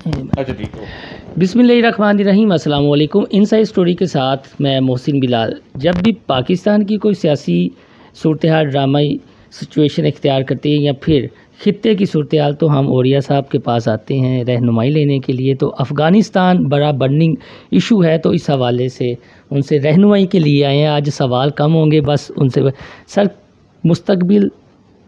अच्छा ठीक है। बिस्मिल्लाहिर्रहमानिर्रहीम, अस्सलाम वालेकुम। इनसाइड स्टोरी के साथ मैं मोहसिन बिलाल। जब भी पाकिस्तान की कोई सियासी सूरत हाल ड्रामाई सिचुएशन इख्तियार करती है या फिर खित्ते की सूरत हाल, तो हम ओरिया साहब के पास आते हैं रहनुमाई लेने के लिए। तो अफ़गानिस्तान बड़ा बर्निंग इशू है, तो इस हवाले से उनसे रहनुमाई के लिए आए हैं। आज सवाल कम होंगे, बस उनसे सर, मुस्तकबिल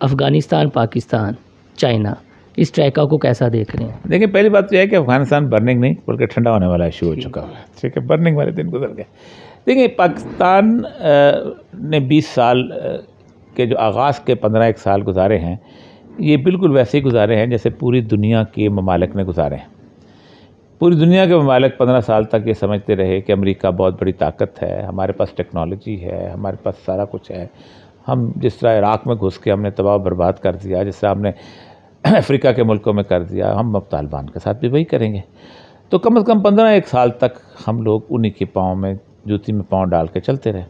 अफ़गानिस्तान, पाकिस्तान, चाइना, इस ट्रैका को कैसा देख रहे हैं? देखिए, पहली बात तो यह है कि अफ़गानिस्तान बर्निंग नहीं बल्कि ठंडा होने वाला इशू हो चुका है। ठीक है, बर्निंग वाले दिन गुजर गए। देखिए, पाकिस्तान ने 20 साल के जो आगाज़ के 15 साल गुजारे हैं, ये बिल्कुल वैसे ही गुजारे हैं जैसे पूरी दुनिया के ममालिक ने गुजारे हैं। पूरी दुनिया के ममालिक 15 साल तक ये समझते रहे कि अमेरिका बहुत बड़ी ताकत है, हमारे पास टेक्नोलॉजी है, हमारे पास सारा कुछ है। हम जिस तरह इराक़ में घुस के हमने तबाह बर्बाद कर दिया, जिस तरह हमने अफ्रीका के मुल्कों में कर दिया, हम अब तालिबान के साथ भी वही करेंगे। तो कम से कम 15 साल तक हम लोग उन्हीं के पाँव में, जूती में पाँव डाल के चलते रहे।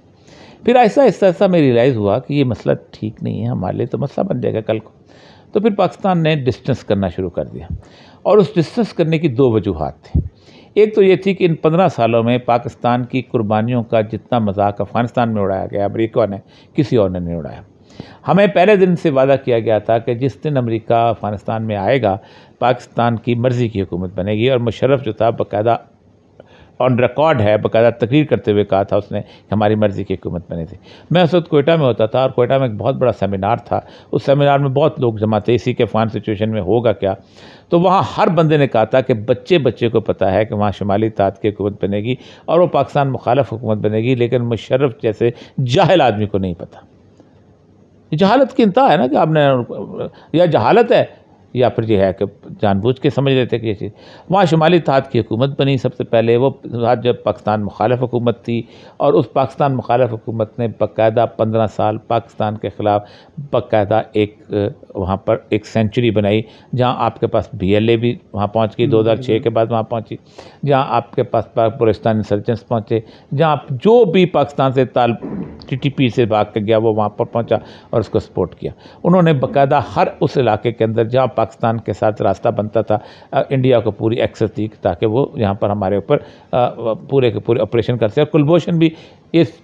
फिर ऐसा ऐसा में रियलाइज़ हुआ कि ये मसला ठीक नहीं है, हमारे लिए तो मसला बन जाएगा कल को। तो फिर पाकिस्तान ने डिस्टेंस करना शुरू कर दिया, और उस डिस्टेंस करने की 2 वजूहात थी। एक तो ये थी कि इन 15 सालों में पाकिस्तान की कुर्बानियों का जितना मजाक अफ़गानिस्तान में उड़ाया गया, अमेरिका ने, किसी और ने नहीं उड़ाया। हमें पहले दिन से वादा किया गया था कि जिस दिन अमेरिका अफ़गानिस्तान में आएगा, पाकिस्तान की मर्ज़ी की हुकूमत बनेगी। और मुशर्रफ जो था, बाकायदा ऑन रिकॉर्ड है, बाकायदा तकरीर करते हुए कहा था उसने कि हमारी मर्ज़ी की हुकूमत बनी थी। मैं उस वक्त कोयटा में होता था, और कोयटा में एक बहुत बड़ा सेमिनार था। उस सेमिनार में बहुत लोग जमा थे, इसी के अफ़गान सिचुएशन में होगा क्या। तो वहाँ हर बंदे ने कहा था कि बच्चे को पता है कि वहाँ शुमाली इत्तेहाद की हुकूमत बनेगी और वो पाकिस्तान मुखालिफ हुकूमत बनेगी, लेकिन मुशर्रफ जैसे जाहिल आदमी को नहीं पता। जहालत की इंतहा है ना, कि आपने, या जहालत है या फिर ये है कि जानबूझ के समझ लेते कि ये चीज़। वहाँ शुमाली इत्तेहाद की हुकूमत बनी सबसे पहले, वो जब पाकिस्तान मुखालिफ हुकूमत थी, और उस पाकिस्तान मुखालिफ हुकूमत ने बाकायदा 15 साल पाकिस्तान के ख़िलाफ़ बाकायदा एक वहाँ पर एक सेंचुरी बनाई, जहाँ आपके पास BLA भी वहाँ पहुँच गई, 2006 के बाद वहाँ पहुँची, जहाँ आपके पास बलूचिस्तान इंसर्जेंट्स पहुँचे, जहाँ जो भी पाकिस्तान से TTP से भाग के गया वो वहाँ पर पहुँचा और उसको सपोर्ट किया। उन्होंने बाकायदा हर उस इलाके के अंदर जहाँ पाकिस्तान के साथ रास्ता बनता था, इंडिया को पूरी एक्सेस दी ताकि वो यहाँ पर हमारे ऊपर पूरे के पूरे ऑपरेशन कर सके। कुलभूषण भी, इस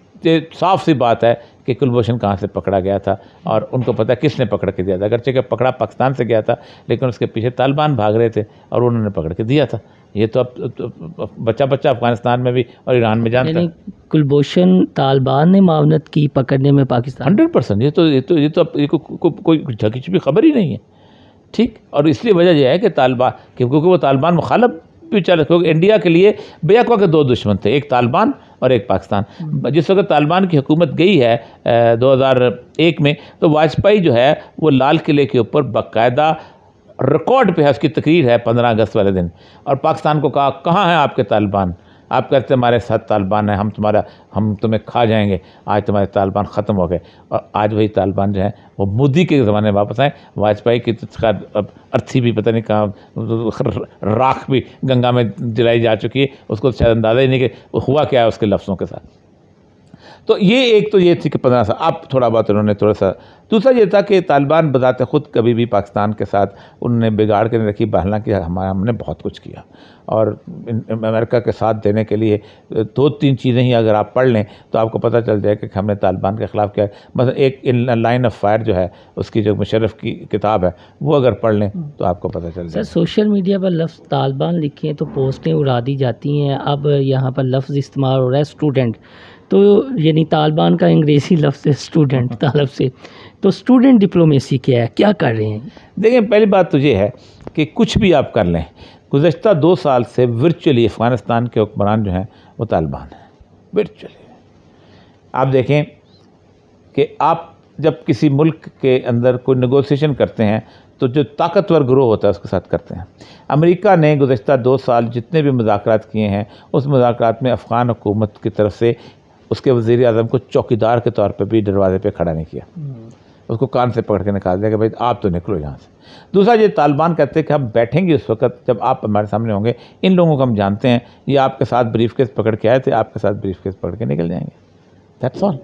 साफ सी बात है कि कुलभूषण कहाँ से पकड़ा गया था और उनको पता है किसने पकड़ के दिया था। अगरचे कि पकड़ा पाकिस्तान से गया था, लेकिन उसके पीछे तालिबान भाग रहे थे और उन्होंने पकड़ के दिया था। ये तो अब बच्चा अफ़गानिस्तान में भी और ईरान में जानता है। कुलभूषण तालिबान ने मावनत की पकड़ने में पाकिस्तान 100%। ये तो कोई झकीच भी खबर ही नहीं है। ठीक, और इसलिए वजह यह है कि तालिबान, क्योंकि वो तालिबान मुखालिफ भी चल, क्योंकि इंडिया के लिए बेअक़वा के 2 दुश्मन थे, एक तालिबान और एक पाकिस्तान। जिस वक्त तालिबान की हुकूमत गई है 2001 में, तो वाजपेयी जो है वो लाल किले के ऊपर बाकायदा रिकॉर्ड पे है, उसकी तकरीर है 15 अगस्त वाले दिन, और पाकिस्तान को कहा, कहाँ हैं आपके तालिबान? आप कहते हमारे साथ तालिबान है, हम तुम्हें खा जाएंगे। आज तुम्हारे तालिबान ख़त्म हो गए, और आज वही तालिबान जो है वो मोदी के ज़माने में वापस आए। वाजपेयी की तो अर्थी भी पता नहीं कहाँ, राख भी गंगा में जलाई जा चुकी है, उसको शायद अंदाज़ा ही नहीं कि हुआ क्या है उसके लफ्ज़ों के साथ। तो ये एक तो ये थी कि 15 साल, अब थोड़ा बहुत उन्होंने थोड़ा सा। दूसरा ये था कि तालिबान बजाते ख़ुद कभी भी पाकिस्तान के साथ उन्होंने बिगाड़ के नहीं रखी, हालांकि हमने बहुत कुछ किया, और अमेरिका के साथ देने के लिए 2-3 चीज़ें ही अगर आप पढ़ लें तो आपको पता चल जाए कि हमने तालिबान के ख़िलाफ़ क्या है। मतलब एक इन लाइन ऑफ फायर जो है, उसकी जो मुशर्रफ की किताब है, वो अगर पढ़ लें तो आपको पता चल जाए। सर, सोशल मीडिया पर लफ्ज़ तालिबान लिखे हैं तो पोस्टें उड़ा दी जाती हैं। अब यहाँ पर लफ्ज़ इस्तेमाल हो रहा है स्टूडेंट, तो यानी तालिबान का अंग्रेज़ी लफ्ज़ है स्टूडेंट, तालब से। तो स्टूडेंट डिप्लोमेसी क्या है, क्या कर रहे हैं? देखिए, पहली बात तो ये है कि कुछ भी आप कर लें, गुज़श्ता 2 साल से वर्चुअली अफ़गानिस्तान के हुक्मरान जो हैं वो तालिबान हैं, वर्चुअली। आप देखें कि आप जब किसी मुल्क के अंदर कोई नेगोशिएशन करते हैं तो जो ताकतवर ग्रोह होता है उसके साथ करते हैं। अमेरिका ने गुज़श्ता 2 साल जितने भी मुज़ाकरात किए हैं, उस मुज़ाकरात में अफ़गान हुकूमत की तरफ से उसके वज़ीर आज़म को चौकीदार के तौर पर भी दरवाजे पे खड़ा नहीं किया, उसको कान से पकड़ के निकाल दिया कि भाई आप तो निकलो यहाँ से। दूसरा, ये तालिबान कहते हैं कि हम बैठेंगे उस वक्त जब आप हमारे सामने होंगे, इन लोगों को हम जानते हैं, ये आपके साथ ब्रीफकेस पकड़ के आए थे, आपके साथ ब्रीफकेस पकड़ के निकल जाएंगे, दैट्स ऑल।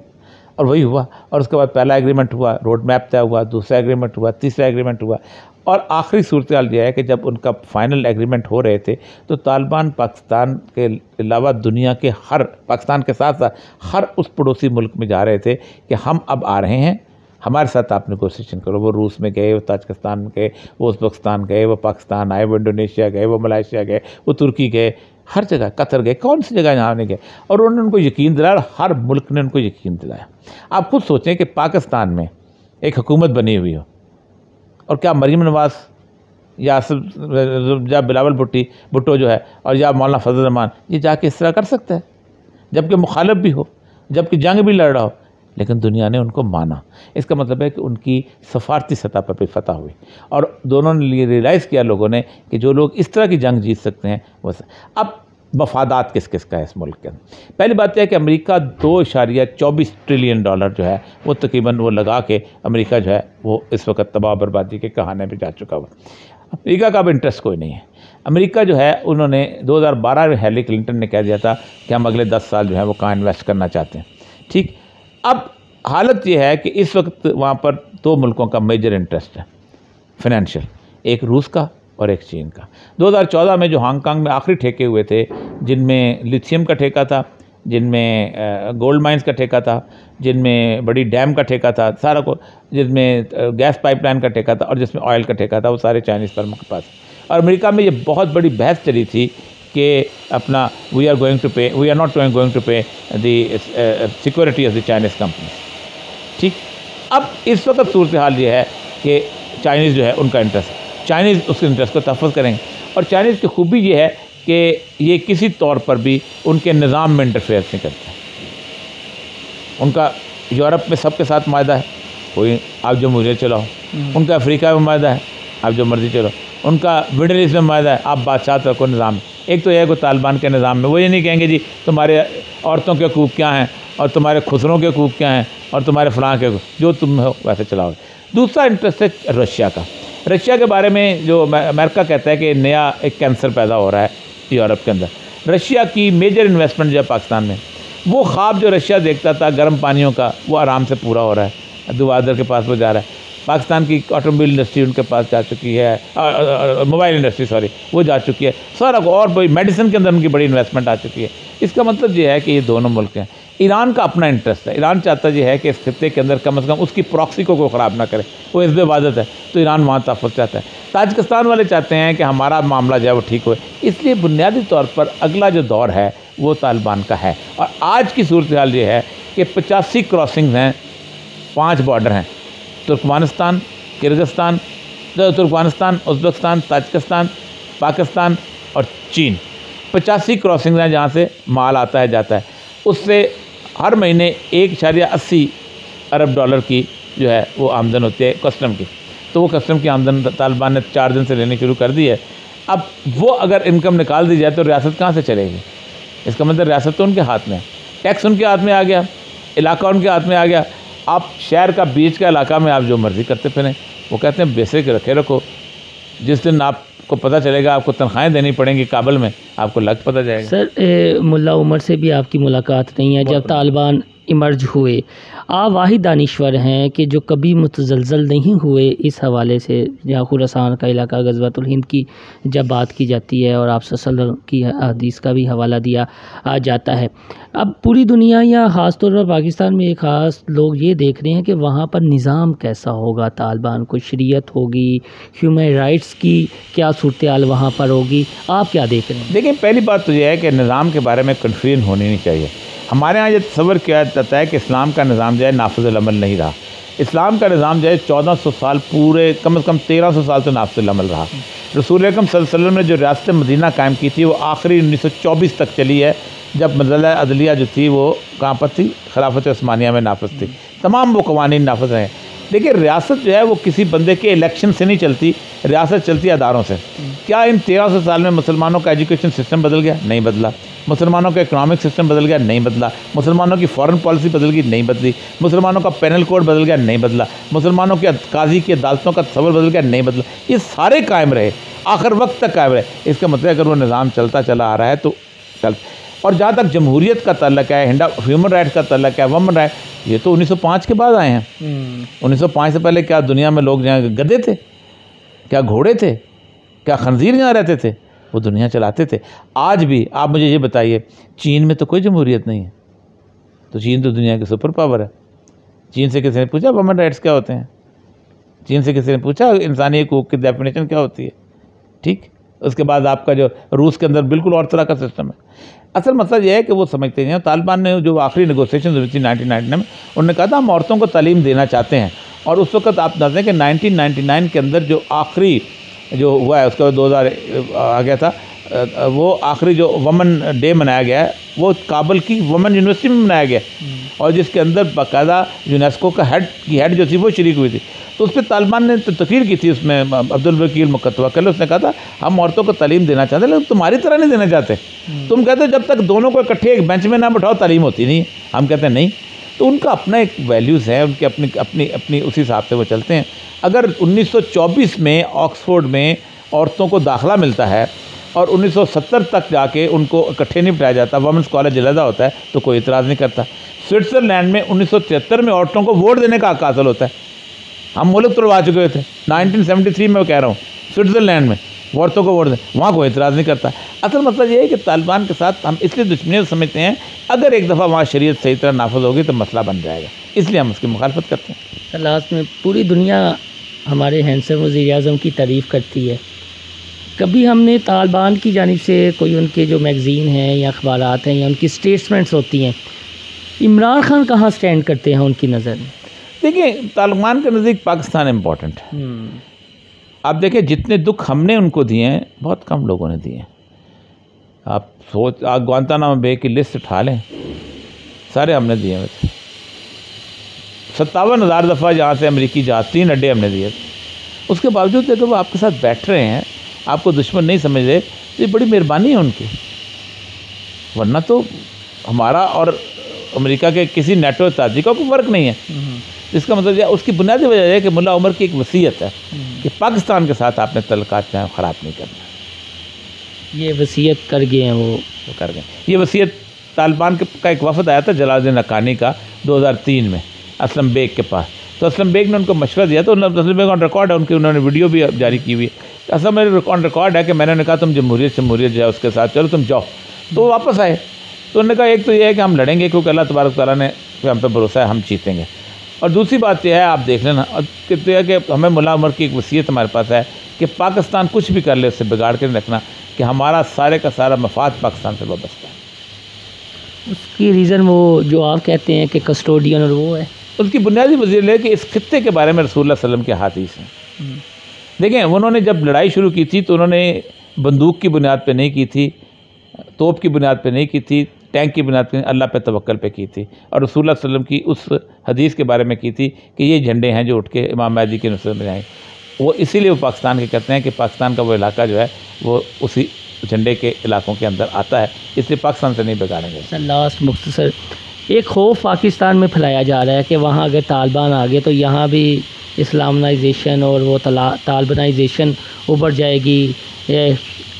और वही हुआ, और उसके बाद पहला एग्रीमेंट हुआ, रोड मैप तय हुआ, दूसरा एग्रीमेंट हुआ, तीसरा एग्रीमेंट हुआ, और आखिरी सूरत हाल यह है कि जब उनका फाइनल एग्रीमेंट हो रहे थे तो तालिबान पाकिस्तान के अलावा दुनिया के पाकिस्तान के साथ साथ हर उस पड़ोसी मुल्क में जा रहे थे कि हम अब आ रहे हैं, हमारे साथ आप नेगोशिएशन करो। वो रूस में गए, वो ताजिकिस्तान गए, वो उज़्बेकिस्तान गए, वो पाकिस्तान आए, वो इंडोनेशिया गए, वो मलेशिया गए, वो तुर्की गए, हर जगह, कतर गए, कौन सी जगह यहाँ नहीं गए। और उन्होंने उनको यकीन दिलाया, हर मुल्क ने उनको यकीन दिलाया। आप खुद सोचें कि पाकिस्तान में एक हुकूमत बनी हुई हो और क्या मरीम नवाज़ या बिलावल भुट्टो जो है और या मौलाना फजल रहमान ये जाके इस तरह कर सकता है, जबकि मुखालिफ भी हो, जबकि जंग भी लड़ रहा हो, लेकिन दुनिया ने उनको माना। इसका मतलब है कि उनकी सफारती सतह पर भी फतह हुई और दोनों ने रियलाइज़ किया लोगों ने कि जो लोग इस तरह की जंग जीत सकते हैं वो। अब मफादात किस किस का है इस मुल्क के? पहली बात यह है कि अमेरिका 2.24 ट्रिलियन डॉलर जो है वो तकरीबन वो लगा के अमेरिका जो है वो इस वक्त तबाह बर्बादी के कहाने पे जा चुका हुआ। अमेरिका का अब इंटरेस्ट कोई नहीं है। अमेरिका जो है उन्होंने 2012 में हेनरी क्लिंटन ने कह दिया था कि हम अगले 10 साल जो है वो कहाँ इन्वेस्ट करना चाहते हैं। ठीक, अब हालत ये है कि इस वक्त वहाँ पर 2 मुल्कों का मेजर इंटरेस्ट है फाइनेंशियल, एक रूस का और एक चीन का। 2014 में जो हांगकांग में आखिरी ठेके हुए थे, जिनमें लिथियम का ठेका था, जिनमें गोल्ड माइंस का ठेका था, जिनमें बड़ी डैम का ठेका था, सारा को, जिसमें गैस पाइपलाइन का ठेका था और जिसमें ऑयल का ठेका था, वो सारे चाइनीज़ फर्मों के पास। और अमेरिका में ये बहुत बड़ी बहस चली थी कि अपना we are not going to pay the security of the Chinese company. ठीक, अब इस वक्त सूरत हाल ये है कि चाइनीज़ जो है उनका इंटरेस्ट, चाइनीज़ उसके इंटरेस्ट को तहफ़्फ़ुज़ करेंगे। और चाइनीज़ की खूबी ये है कि ये किसी तौर पर भी उनके निज़ाम में इंटरफेयर नहीं करते। उनका यूरोप में सबके साथ मायदा है, कोई आप जमहूरियत चलाओ। उनका अफ्रीका में मायदा है, आप जो मर्ज़ी चलो। उनका मिडल ईस्ट में मायदा है, आप बादशाह रखो निज़ाम। एक तो यह है कि तालिबान के निज़ाम में वो ये नहीं कहेंगे जी तुम्हारे औरतों के हकूक़ क्या हैं और तुम्हारे खुसरों के हकूक़ क्या हैं और तुम्हारे फ़लाँ के, जो तुम हो वैसे चलाओगे। दूसरा इंटरेस्ट है रशिया का। रशिया के बारे में जो अमेरिका कहता है कि नया एक कैंसर पैदा हो रहा है यूरोप के अंदर। रशिया की मेजर इन्वेस्टमेंट जो है पाकिस्तान में, वो ख्वाब जो रशिया देखता था गर्म पानियों का, वो आराम से पूरा हो रहा है। दुवादर के पास वो जा रहा है। पाकिस्तान की ऑटोमोबाइल इंडस्ट्री उनके पास जा चुकी है, मोबाइल इंडस्ट्री वो जा चुकी है सारा। और बड़ी मेडिसिन के अंदर उनकी बड़ी इन्वेस्टमेंट आ चुकी है। इसका मतलब ये है कि ये दोनों मुल्क हैं। ईरान का अपना इंटरेस्ट है। ईरान चाहता ये है कि इस खित्ते के अंदर कम से कम उसकी प्रॉक्सी को कोई ख़राब ना करे, वो हिज़्ब इबादत है, तो ईरान वहाँ तहफ़्फ़ुज़ चाहता है। ताजिकिस्तान वाले चाहते हैं कि हमारा मामला जो है वो ठीक हो। इसलिए बुनियादी तौर पर अगला जो दौर है वो तालिबान का है। और आज की सूरत हाल ये है कि 85 क्रॉसिंग्स हैं, 5 बॉर्डर हैं, Turkmenistan, Kyrgyzstan, Turkmenistan, Uzbekistan, Tajikistan, Pakistan और चीन। 85 क्रॉसिंग्स हैं जहाँ से माल आता है जाता है। उससे हर महीने 1.80 अरब डॉलर की जो है वो आमदन होती है कस्टम की। तो वो कस्टम की आमदन तालिबान ने 4 दिन से लेनी शुरू कर दी है। अब वो अगर इनकम निकाल दी जाए तो रियासत कहाँ से चलेगी? इसका मतलब रियासत तो उनके हाथ में है, टैक्स उनके हाथ में आ गया, इलाका उनके हाथ में आ गया। आप शहर का बीच का इलाका में आप जो मर्ज़ी करते फिरें। वो कहते हैं बेसिक रखो, जिस दिन आपको पता चलेगा आपको तनख्वाहें देनी पड़ेंगी काबल में, आपको लग पता जाएगा। सर मुल्ला उमर से भी आपकी मुलाकात नहीं है जब तालिबान इमर्ज हुए। आप वाहिद दानिश्वर हैं कि जो कभी मुतज़लज़ल नहीं हुए इस हवाले से, जहाँ खुरासान का इलाका, गज़वातुल हिंद की जब बात की जाती है और आप सल्लल्लाहु की हदीस का भी हवाला दिया जाता है। अब पूरी दुनिया या ख़ास तौर पर पाकिस्तान में एक ख़ास लोग ये देख रहे हैं कि वहाँ पर निज़ाम कैसा होगा, तालिबान को शरीयत होगी, ह्यूमन राइट्स की क्या सूरत हाल वहाँ पर होगी, आप क्या देख रहे हैं? देखिए, पहली बात तो यह है कि निज़ाम के बारे में कन्फ्यूजन होनी नहीं चाहिए। हमारे यहाँ ये तस्वर किया जाता है कि इस्लाम का निज़ाम जो है नाफिज़ुल अमल नहीं रहा। इस्लाम का निज़ाम जो है 1400 साल पूरे, कम से कम 1300 साल तो नाफिज़ुल अमल रहा। रसूल अकरम सल्लल्लाहु अलैहि वसल्लम ने जो रियासत मदीना कायम की थी वो आखिरी 1924 तक चली है, जब मज़ला अदलिया जो थी वो कहाँ पर थी? खिलाफत उस्मानिया में नाफिज़ थी। तमाम वो कवानीन नाफिज़ हैं। देखिए, रियासत जो है वो किसी बंदे के इलेक्शन से नहीं चलती, रियासत चलती है अदारों से। क्या इन 1300 साल में मुसलमानों का एजुकेशन सिस्टम बदल गया? नहीं बदला। मुसलमानों का इकोनॉमिक सिस्टम बदल गया? नहीं बदला। मुसलमानों की फॉरेन पॉलिसी बदल गई? नहीं बदली। मुसलमानों का पेनल कोड बदल गया? नहीं बदला। मुसलमानों के काजी की अदालतों का तस्वर बदल गया? नहीं बदला। ये सारे कायम रहे, आखिर वक्त तक कायम रहे। इसका मतलब अगर वो निज़ाम चलता चला आ रहा है तो चल। और जहाँ तक जमहूरियत का तल्लक है, ह्यूमन राइट्स का तल्लक है, वुमन राइट, ये तो 1905 के बाद आए हैं। 1905 से पहले क्या दुनिया में लोग जहाँ गधे थे? क्या घोड़े थे? क्या खंजीर यहाँ रहते थे? वो दुनिया चलाते थे। आज भी आप मुझे ये बताइए, चीन में तो कोई जमहूरियत नहीं है, तो चीन तो दुनिया की सुपर पावर है। चीन से किसी ने पूछा वुमेन राइट्स क्या होते हैं? चीन से किसी ने पूछा इंसानी हकूक़ की डेफिनेशन क्या होती है? ठीक। उसके बाद आपका जो रूस के अंदर बिल्कुल और तरह का सिस्टम है। असल मसला ये है कि वो समझते हैं, तालिबान ने जो आखिरी नेगोशिएशन हुई थी 1999 में, उन्होंने कहा था हम औरतों को तालीम देना चाहते हैं, और उस वक्त आप जानते हैं कि 1999 के अंदर जो आखिरी जो हुआ है, उसका 2000 आ गया था, वो आखिरी जो वुमेन डे मनाया गया है वो काबुल की वुमेन यूनिवर्सिटी में मनाया गया, और जिसके अंदर बाकायदा यूनेस्को का हेड जो थी वो शरीक हुई थी। तो उस पर तालिबान ने तकरीर की थी, उसमें अब्दुल वकील मुकत्तवक्किल, उसने कहा था हम औरतों को तालीम देना चाहते हैं, लेकिन तुम्हारी तरह नहीं देना चाहते। तुम कहते हो जब तक दोनों को इकट्ठे एक बेंच में ना बैठाओ तालीम होती नहीं। हम कहते हैं नहीं। तो उनका अपना एक वैल्यूज़ है, उनके अपनी अपनी अपनी उसी हिसाब से वो चलते हैं। अगर 1924 में ऑक्सफोर्ड में औरतों को दाखिला मिलता है और 1970 तक जाके उनको इकट्ठे नहीं बिठाया जाता, वुमेंस कॉलेज अलहदा होता है, तो कोई इतराज़ नहीं करता। स्विट्ज़रलैंड में 1973 में औरतों को वोट देने का हक हासिल होता है। हम मुल्क तोड़वा चुके थे 1973 में, मैं कह रहा हूँ स्विट्ज़रलैंड में औरतों को वोट दें, वहाँ कोई इतराज़ नहीं करता। असल मतलब ये है कि तालिबान के साथ हम इसलिए दुश्मनी समझते हैं, अगर एक दफ़ा वहाँ शरीयत सही तरह नाफज होगी तो मसला बन जाएगा, इसलिए हम उसकी मुखालफत करते हैं। लास्ट में पूरी दुनिया हमारे हैंडसम वज़ीर-ए-आज़म की तारीफ़ करती है, कभी हमने तालिबान की जानिब से कोई उनके जो मैगज़ीन हैं या अखबारात हैं या उनकी स्टेटमेंट्स होती हैं, इमरान खान कहाँ स्टैंड करते हैं उनकी नज़र में? देखिए, तालिबान के नज़दीक पाकिस्तान इम्पॉर्टेंट है। आप देखिए जितने दुख हमने उनको दिए हैं बहुत कम लोगों ने दिए हैं। आप ग्वांतानामो बे की लिस्ट उठा लें, सारे हमने दिए हुए थे। 57,000 दफ़ा जहाँ से अमेरिकी जहाज़ 3 अड्डे हमने दिए थे। उसके बावजूद देखो वो आपके साथ बैठ रहे हैं, आपको दुश्मन नहीं समझ रहे, तो ये बड़ी मेहरबानी है उनकी। वरना तो हमारा और अमेरिका के किसी नेटो साथी का कोई फ़र्क नहीं है। इसका मतलब यह उसकी बुनियादी वजह है कि मुल्ला उमर की एक वसीयत है कि पाकिस्तान के साथ आपने तल्लुकात जो है ख़राब नहीं करना। ये वसीयत कर गए हैं, वो कर गए। ये वसीयत तालिबान का एक वफ़द आया था जलालुद्दीन हक्कानी का 2003 में असलम बेग के पास। तो असलम बेग ने उनको मशवरा दिया, तो असलम बेग ऑन रिकॉर्ड है, उनकी उन्होंने वीडियो भी जारी की हुई है। असल में ऑन रिकॉर्ड है कि मैंने उन्हें कहा तुम जमहूरियत जो है उसके साथ चलो, तुम जाओ। तो वो वापस आए, तो उन्होंने कहा एक तो ये है कि हम लड़ेंगे क्योंकि अल्लाह तबारक तआला ने हम पे भरोसा है, हम जीतेंगे। और दूसरी बात यह है, आप देख लेना कि हमें मुल्ला उमर की एक वसीयत हमारे पास है कि पाकिस्तान कुछ भी कर ले उससे बिगाड़ के नहीं रखना, कि हमारा सारे का सारा मफाद पाकिस्तान से वाबस्ता है। उसकी रीज़न वो जो आप कहते हैं कि कस्टोडियन और वो है, उसकी बुनियादी वजह है कि इस खित्ते के बारे में रसूलुल्लाह सल्लल्लाहु अलैहि वसल्लम के हादीस हैं। देखें, उन्होंने जब लड़ाई शुरू की थी तो उन्होंने बंदूक की बुनियाद पे नहीं की थी, तोप की बुनियाद पे नहीं की थी, टैंक की बुनियाद पे, अल्लाह पे तवक्कल पे की थी। और रसूलुल्लाह सल्लल्लाहु अलैहि वसल्लम की उस हदीस के बारे में की थी कि ये झंडे हैं जो उठ के इमाम महदी की नुसरत में आए। वो इसीलिए वो पाकिस्तान के कहते हैं कि पाकिस्तान का वो इलाका जो है वो उसी झंडे के इलाकों के अंदर आता है, इसलिए पाकिस्तान से नहीं बिगाड़ेंगे। सर लास्ट मुख्तसर, एक खौफ पाकिस्तान में फैलाया जा रहा है कि वहाँ अगर तालिबान आ गए तो यहाँ भी इस्लामाइजेशन और वो तालिबानाइजेशन उभर जाएगी,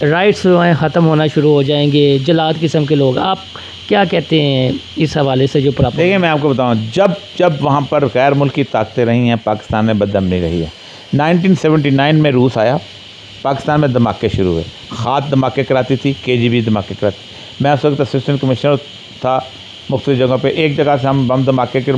राइट्स जो हैं ख़त्म होना शुरू हो जाएंगे, जलाद किस्म के लोग। आप क्या कहते हैं इस हवाले से जो प्राप्त? देखिए, मैं आपको बताऊं, जब वहाँ पर गैर मुल्की ताकतें रही हैं, पाकिस्तान में बदअमनी रही है। 1979 में रूस आया, पाकिस्तान में धमाके शुरू हुए, खाद धमाके कराती थी, KGB धमाके कराती। मैं उस वक्त असिस्टेंट कमिश्नर था, मुख्तलिफ जगहों पे एक जगह से हम बम धमाके के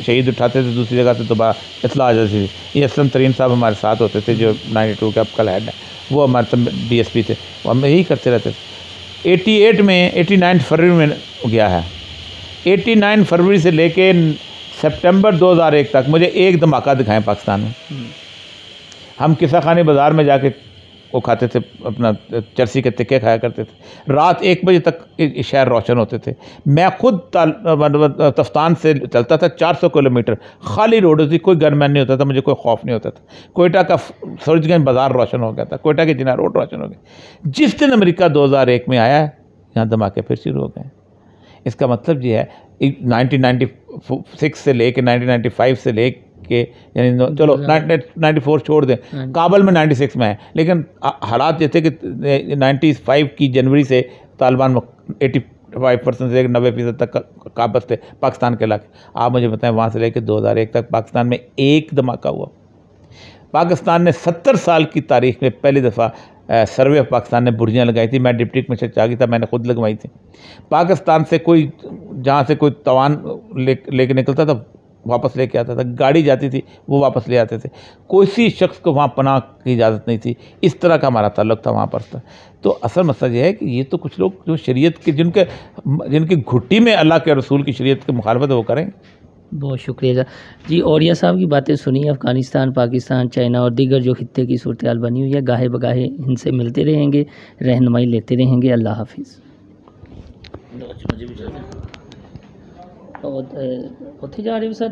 शहीद उठाते थे, दूसरी जगह से दोबारा इतला आ जाती थी। ये असलम तरीन साहब हमारे साथ होते थे जो 92 के अब कल हेड है, वो हमारे DSP थे, वो हम यही करते रहते थे। 89 फरवरी में गया है, 89 फरवरी से लेके सितंबर 2001 तक मुझे एक धमाका दिखाएं पाकिस्तान में। हम किस्सा खानी बाज़ार में जाके वो खाते थे, अपना चरसी के तिक्के खाया करते थे। रात 1 बजे तक शहर रोशन होते थे। मैं खुद तफ्तान से चलता था 400 किलोमीटर, खाली रोड होती, कोई गनमैन नहीं होता था, मुझे कोई खौफ नहीं होता था। कोयटा का सूरजगंज बाज़ार रोशन हो गया था, कोयटा के जिना रोड रोशन हो गए। जिस दिन अमेरिका 2001 में आया है, यहाँ धमाके फिर शुरू हो गए। इसका मतलब ये है 1996 से लेके 1995 से लेके यानी चलो 94 छोड़ दें, काबुल में 96 में है, लेकिन हालात ये थे कि 95 की जनवरी से तालिबान 85% से 90% तक काबज थे पाकिस्तान के इलाके। आप मुझे बताएं, वहाँ से लेकर 2001 तक पाकिस्तान में एक धमाका हुआ। पाकिस्तान ने 70 साल की तारीख में पहली दफ़ा सर्वे ऑफ पाकिस्तान ने बुर्जियाँ लगाई थी। मैं डिप्टी कमिश्नर चागी था, मैंने खुद लगवाई थी। पाकिस्तान से कोई जहाँ से कोई तवान लेके निकलता था वापस लेके आता था, गाड़ी जाती थी वो वापस ले आते थे, किसी शख्स को वहाँ पनाह की इजाज़त नहीं थी। इस तरह का हमारा ताल्लुक़ था वहाँ पर था। तो असल मसला ये है कि ये तो कुछ लोग जो शरीयत के जिनकी घुट्टी में अल्लाह के रसूल की शरीयत की मुखालफत है वो करें। बहुत शुक्रिया जी। औरिया साहब की बातें सुनी। अफ़गानिस्तान, पाकिस्तान, चाइना और दीगर जो खित्ते की सूरत हाल बनी हुई है, गाहे बगाहे इनसे मिलते रहेंगे, रहनुमाई लेते रहेंगे। अल्लाह हाफिज़। उत्थे जा रहे हो सर?